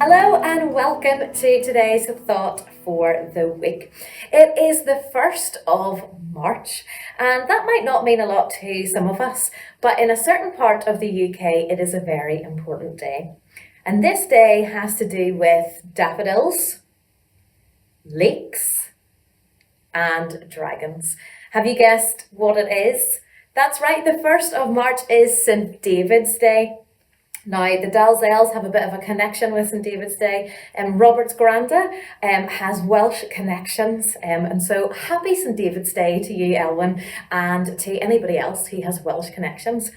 Hello and welcome to today's thought for the week. It is the 1st of March and that might not mean a lot to some of us, but in a certain part of the UK it is a very important day. And this day has to do with daffodils, leeks and dragons. Have you guessed what it is? That's right, the 1st of March is St David's Day. Now, the Dalzells have a bit of a connection with St David's Day, and Robert's granda has Welsh connections, and so happy St David's Day to you, Elwyn, and to anybody else who has Welsh connections.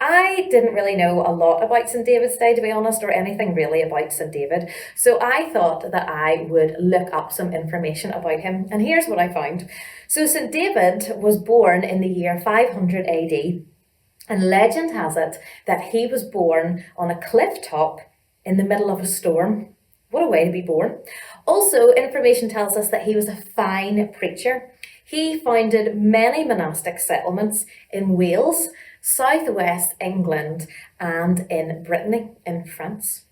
I didn't really know a lot about St David's Day, to be honest, or anything really about St David, so I thought that I would look up some information about him, and here's what I found. So St David was born in the year 500 AD. And legend has it that he was born on a cliff top in the middle of a storm. What a way to be born. Also, information tells us that he was a fine preacher. He founded many monastic settlements in Wales, southwest England, and in Brittany, in France.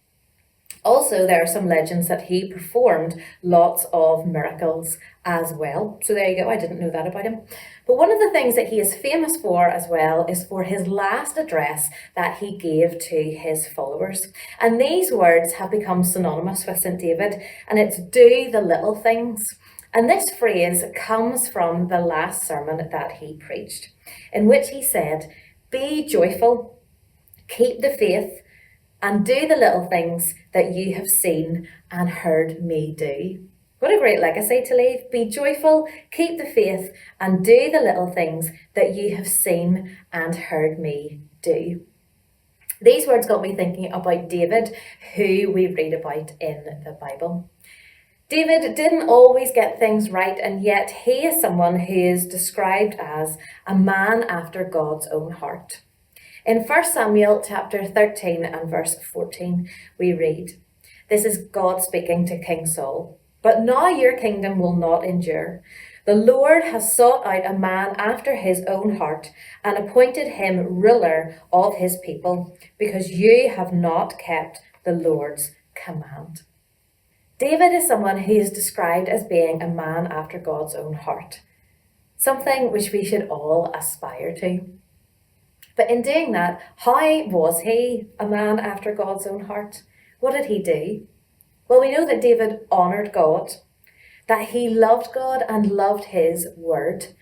Also, there are some legends that he performed lots of miracles as well. So there you go, I didn't know that about him. But one of the things that he is famous for as well is for his last address that he gave to his followers. And these words have become synonymous with St David, and it's do the little things. And this phrase comes from the last sermon that he preached, in which he said, be joyful, keep the faith, and do the little things that you have seen and heard me do. What a great legacy to leave. Be joyful, keep the faith, and do the little things that you have seen and heard me do. These words got me thinking about David, who we read about in the Bible. David didn't always get things right, and yet he is someone who is described as a man after God's own heart. In 1 Samuel chapter 13 and verse 14, we read, this is God speaking to King Saul. But now your kingdom will not endure. The Lord has sought out a man after his own heart and appointed him ruler of his people, because you have not kept the Lord's command. David is someone who is described as being a man after God's own heart, something which we should all aspire to. But in doing that, how was he a man after God's own heart? What did he do? Well, we know that David honoured God, that he loved God and loved his word.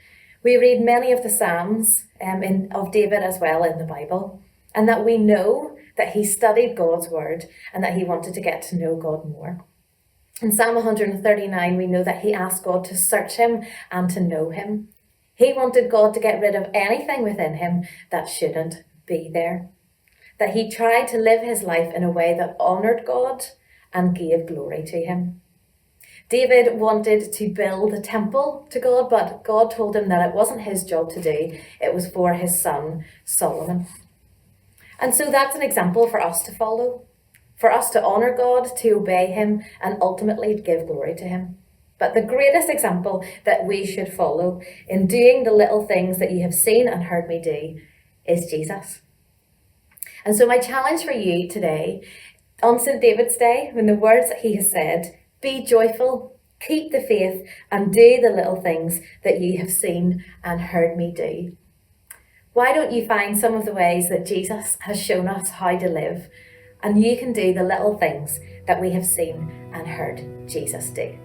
We read many of the Psalms of David as well in the Bible, and that we know that he studied God's word and that he wanted to get to know God more. In Psalm 139, we know that he asked God to search him and to know him. He wanted God to get rid of anything within him that shouldn't be there. That he tried to live his life in a way that honoured God and gave glory to him. David wanted to build a temple to God, but God told him that it wasn't his job to do. It was for his son, Solomon. And so that's an example for us to follow, for us to honour God, to obey him, and ultimately give glory to him. But the greatest example that we should follow in doing the little things that you have seen and heard me do is Jesus. And so my challenge for you today on St David's Day, when the words that he has said, be joyful, keep the faith, and do the little things that you have seen and heard me do. Why don't you find some of the ways that Jesus has shown us how to live, and you can do the little things that we have seen and heard Jesus do.